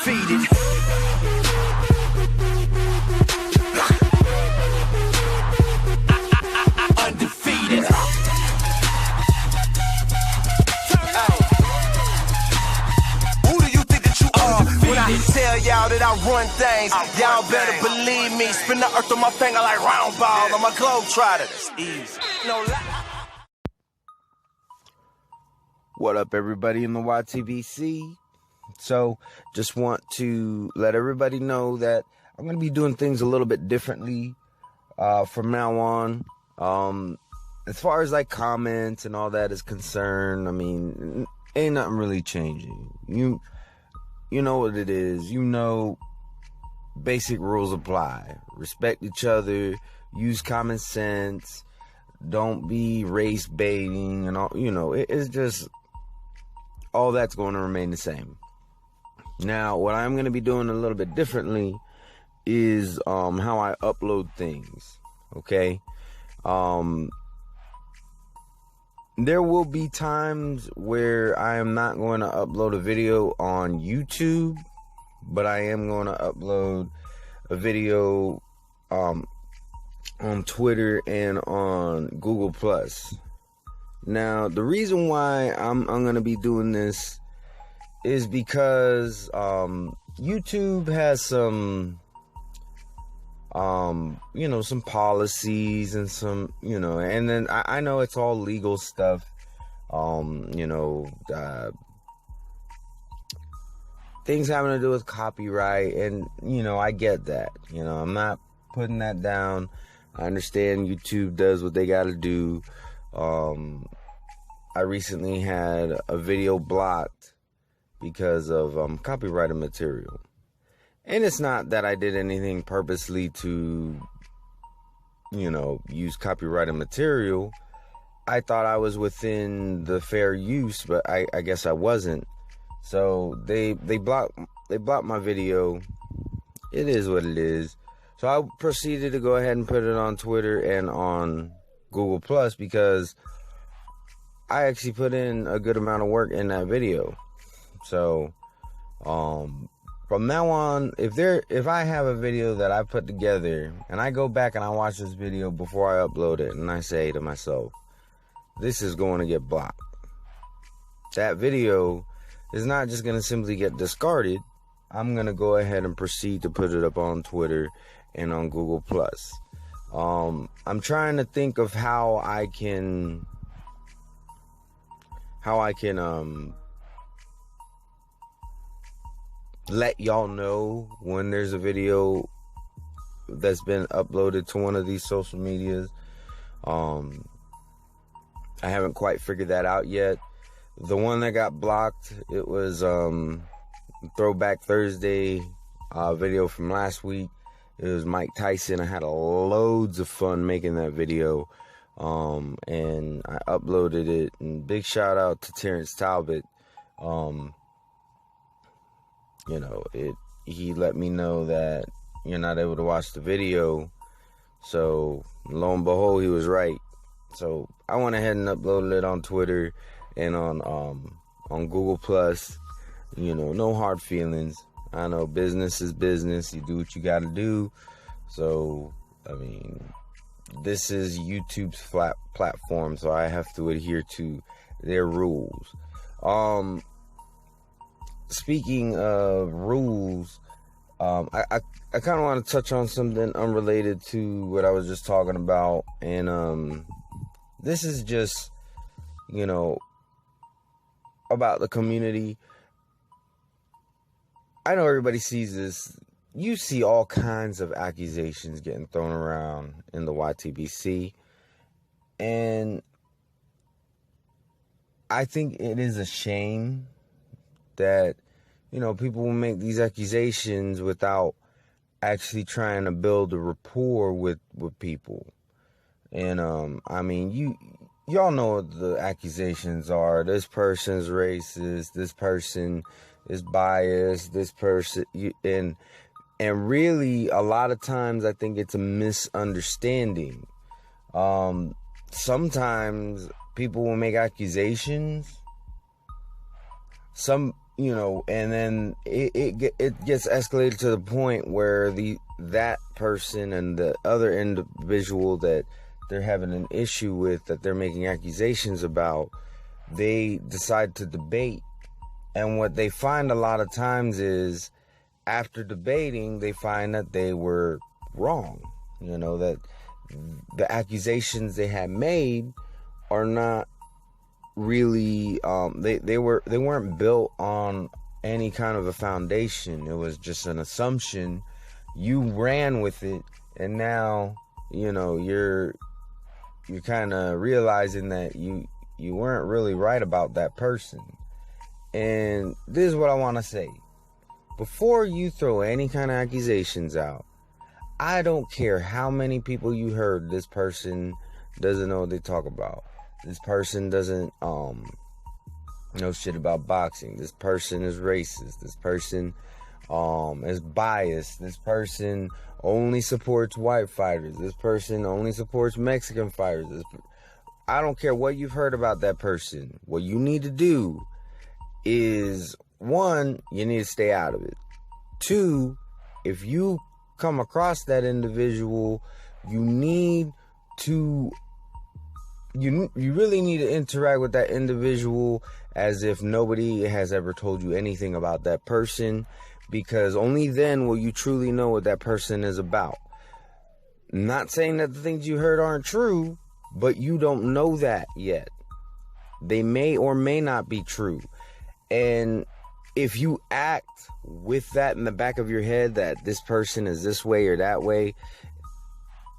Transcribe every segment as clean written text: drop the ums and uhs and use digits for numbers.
undefeated. Undefeated. Who do you think that you are? When I tell y'all that I run things, y'all better believe me. Spin the earth on my finger like round ball. I'm a globetrotter. That's easy. No lie. What up, everybody in the YTBC? So, just want to let everybody know that I'm going to be doing things a little bit differently from now on. As far as like comments and all that is concerned, I mean, ain't nothing really changing. You know what it is. You know, basic rules apply. Respect each other. Use common sense. Don't be race baiting and all. You know, it's just all that's going to remain the same. Now, what I'm going to be doing a little bit differently is how I upload things. Okay. There will be times where I am not going to upload a video on YouTube, but I am going to upload a video on Twitter and on Google+. Now, the reason why I'm going to be doing this is because YouTube has some some policies and some, and then I know it's all legal stuff, things having to do with copyright, and, I get that, I'm not putting that down. I understand YouTube does what they got to do. I recently had a video blocked because of copyrighted material. And it's not that I did anything purposely to, use copyrighted material. I thought I was within the fair use, but I guess I wasn't. So they blocked my video. It is what it is. So I proceeded to go ahead and put it on Twitter and on Google Plus because I actually put in a good amount of work in that video. So from now on, if I have a video that I put together and I go back and I watch this video before I upload it and I say to myself, this is going to get blocked, that video is not just going to simply get discarded. I'm going to go ahead and proceed to put it up on Twitter and on Google+. I'm trying to think of how I can let y'all know when there's a video that's been uploaded to one of these social medias. I haven't quite figured that out yet. The one that got blocked, it was Throwback Thursday video from last week. It was Mike Tyson. I had loads of fun making that video, and I uploaded it. And big shout out to Terrence Talbot. He let me know that you're not able to watch the video. So lo and behold, he was right. So I went ahead and uploaded it on Twitter and on Google+. No hard feelings. I know business is business. You do what you got to do. So, I mean, this is YouTube's flat platform, so I have to adhere to their rules. Speaking of rules, I kind of want to touch on something unrelated to what I was just talking about. And this is just, about the community. I know everybody sees this. You see all kinds of accusations getting thrown around in the YTBC. And I think it is a shame that, people will make these accusations without actually trying to build a rapport with people. And, y'all know what the accusations are. This person's racist. This person is biased. This person, and really, a lot of times, I think it's a misunderstanding. Sometimes people will make accusations. Some and then it gets escalated to the point where that person and the other individual that they're having an issue with, that they're making accusations about, they decide to debate. And what they find a lot of times is, after debating, they find that they were wrong. That the accusations they had made are not really, they weren't built on any kind of a foundation. It was just an assumption. You ran with it, and now you're kind of realizing that you weren't really right about that person. And this is what I want to say: before you throw any kind of accusations out, I don't care how many people you heard. This person doesn't know what they talk about. This person doesn't know shit about boxing. This person is racist. This person is biased. This person only supports white fighters. This person only supports Mexican fighters. I don't care what you've heard about that person. What you need to do is, one, you need to stay out of it. Two, if you come across that individual, you really need to interact with that individual as if nobody has ever told you anything about that person, because only then will you truly know what that person is about. Not saying that the things you heard aren't true, but you don't know that yet. They may or may not be true. And if you act with that in the back of your head, that this person is this way or that way,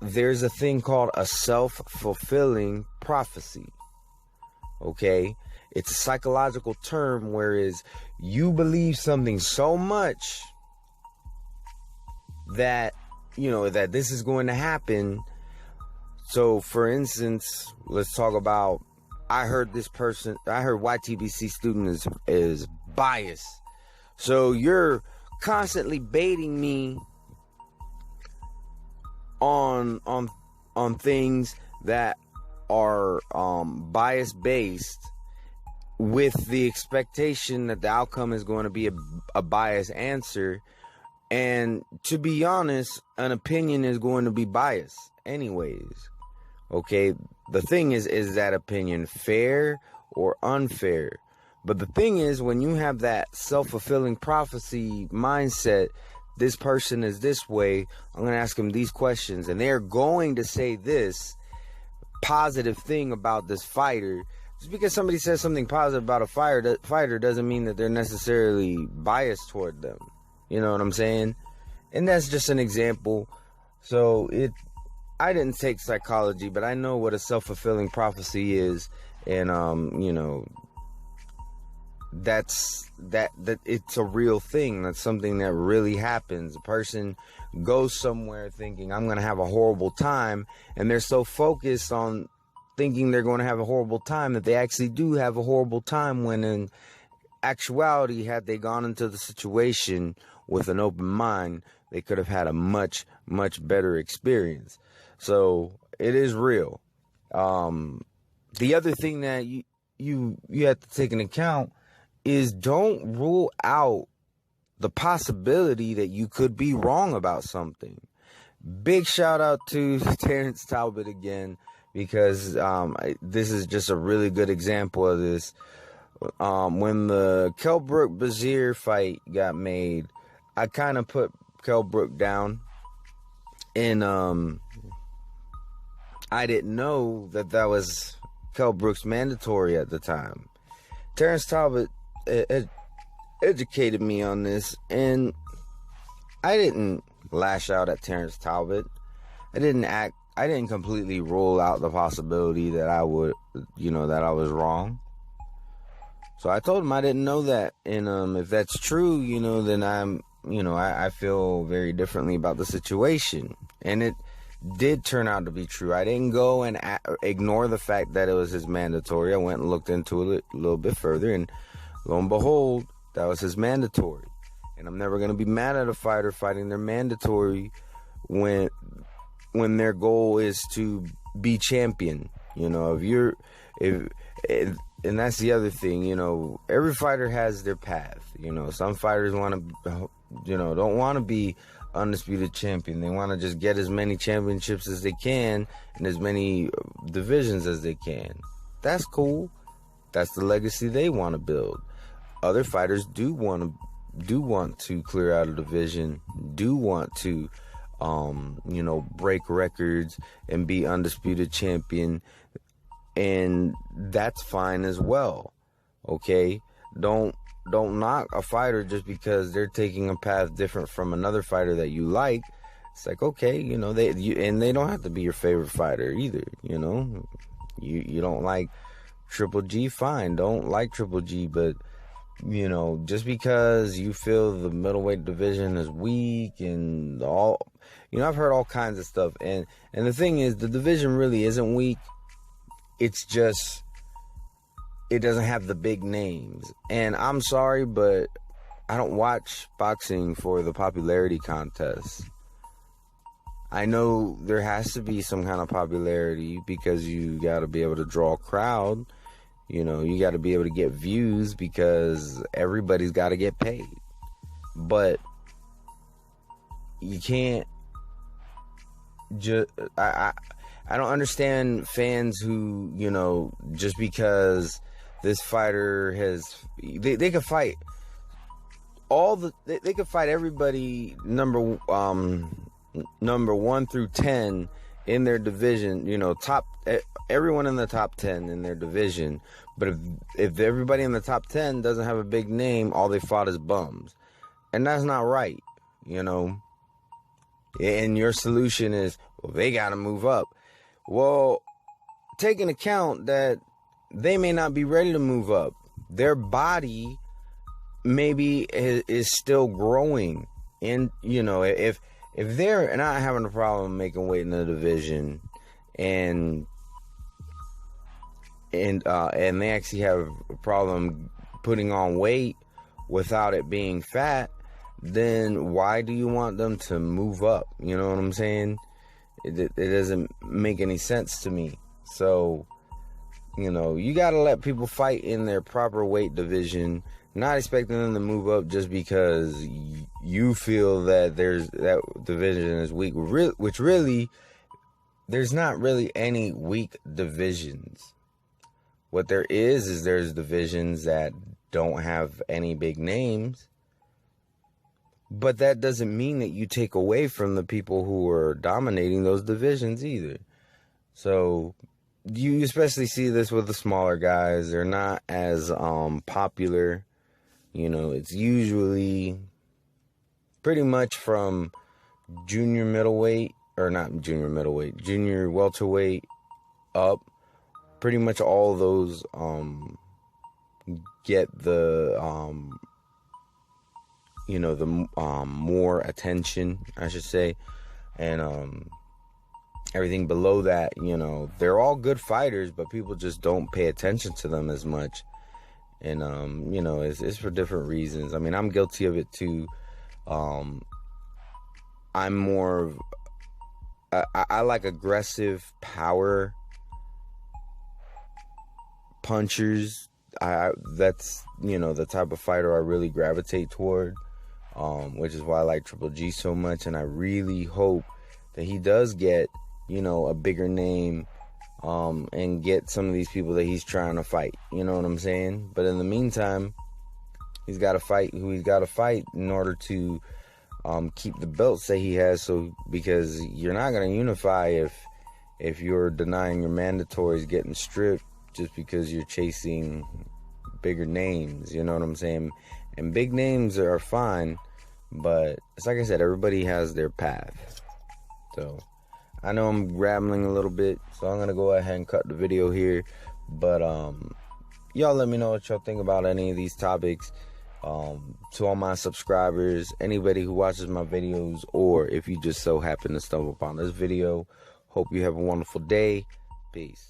there's a thing called a self-fulfilling prophecy. Okay? It's a psychological term, whereas you believe something so much that, that this is going to happen. So, for instance, let's talk about, I heard YTBC student is biased. So you're constantly baiting me on things that are bias based, with the expectation that the outcome is going to be a biased answer. And to be honest, an opinion is going to be biased anyways. Okay, the thing is that opinion fair or unfair? But the thing is, when you have that self-fulfilling prophecy mindset, this person is this way, I'm going to ask them these questions, and they're going to say this positive thing about this fighter. Just because somebody says something positive about a fighter doesn't mean that they're necessarily biased toward them. You know what I'm saying? And that's just an example. So I didn't take psychology, but I know what a self-fulfilling prophecy is, and that it's a real thing. That's something that really happens. A person goes somewhere thinking, I'm going to have a horrible time, and they're so focused on thinking they're going to have a horrible time that they actually do have a horrible time, when in actuality, had they gone into the situation with an open mind, they could have had a much, much better experience. So it is real. The other thing that you have to take into account is, don't rule out the possibility that you could be wrong about something. Big shout out to Terrence Talbot again, because this is just a really good example of this. When the Kell Brook Bazir fight got made, I kind of put Kell Brook down, and I didn't know that was Kell Brook's mandatory at the time. Terrence Talbot educated me on this, and I didn't lash out at Terrence Talbot. I didn't completely rule out the possibility that I would, that I was wrong. So I told him I didn't know that, and if that's true, then I feel very differently about the situation. And it did turn out to be true. I didn't go and ignore the fact that it was his mandatory. I went and looked into it a little bit further, and lo and behold, that was his mandatory. And I'm never going to be mad at a fighter fighting their mandatory when their goal is to be champion. that's the other thing, you know, every fighter has their path. You know, some fighters want to, you know, don't want to be undisputed champion. They want to just get as many championships as they can and as many divisions as they can. That's cool. That's the legacy they want to build. Other fighters do want to clear out a division, do want to, you know, break records and be undisputed champion, and that's fine as well. Okay, don't knock a fighter just because they're taking a path different from another fighter that you like. It's like, okay, you know, they don't have to be your favorite fighter either. You know, you don't like Triple G, fine, don't like Triple G, but you know, just because you feel the middleweight division is weak and all, you know, I've heard all kinds of stuff, and the thing is, the division really isn't weak. It's just, it doesn't have the big names. And I'm sorry, but I don't watch boxing for the popularity contest. I know there has to be some kind of popularity because you got to be able to draw a crowd. You know, you got to be able to get views because everybody's got to get paid. But you can't just... I don't understand fans who, you know, just because this fighter has... They could fight they could fight everybody number 1 through 10 in their division, you know, everyone in the top 10 in their division. But if everybody in the top 10 doesn't have a big name, all they fought is bums. And that's not right, you know. And your solution is, well, they got to move up. Well, take into account that they may not be ready to move up. Their body maybe is still growing. And, you know, if they're not having a problem making weight in the division and they actually have a problem putting on weight without it being fat, then why do you want them to move up? You know what I'm saying? It doesn't make any sense to me. So, you know, you got to let people fight in their proper weight division, not expecting them to move up just because you feel that that division is weak, which really, there's not really any weak divisions. What there is there's divisions that don't have any big names. But that doesn't mean that you take away from the people who are dominating those divisions either. So you especially see this with the smaller guys. They're not as popular. You know, it's usually pretty much from junior welterweight up. Pretty much all those get the you know, the more attention, I should say. And everything below that, you know, they're all good fighters, but people just don't pay attention to them as much. And you know, it's for different reasons. I mean, I'm guilty of it too. I'm more of I like aggressive power punchers. That's, you know, the type of fighter I really gravitate toward, which is why I like Triple G so much. And I really hope that he does get, you know, a bigger name, and get some of these people that he's trying to fight. You know what I'm saying? But in the meantime, he's got to fight who he's got to fight in order to keep the belts that he has. So, because you're not going to unify if you're denying your mandatories getting stripped just because you're chasing bigger names. You know what I'm saying? And big names are fine, but it's like I said, everybody has their path. So I know I'm rambling a little bit, so I'm gonna go ahead and cut the video here. But y'all let me know what y'all think about any of these topics. To all my subscribers, anybody who watches my videos, or if you just so happen to stumble upon this video, hope you have a wonderful day. Peace.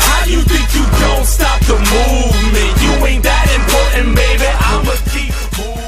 How you think you don't stop the movement? You ain't that important, baby. I'ma keep moving.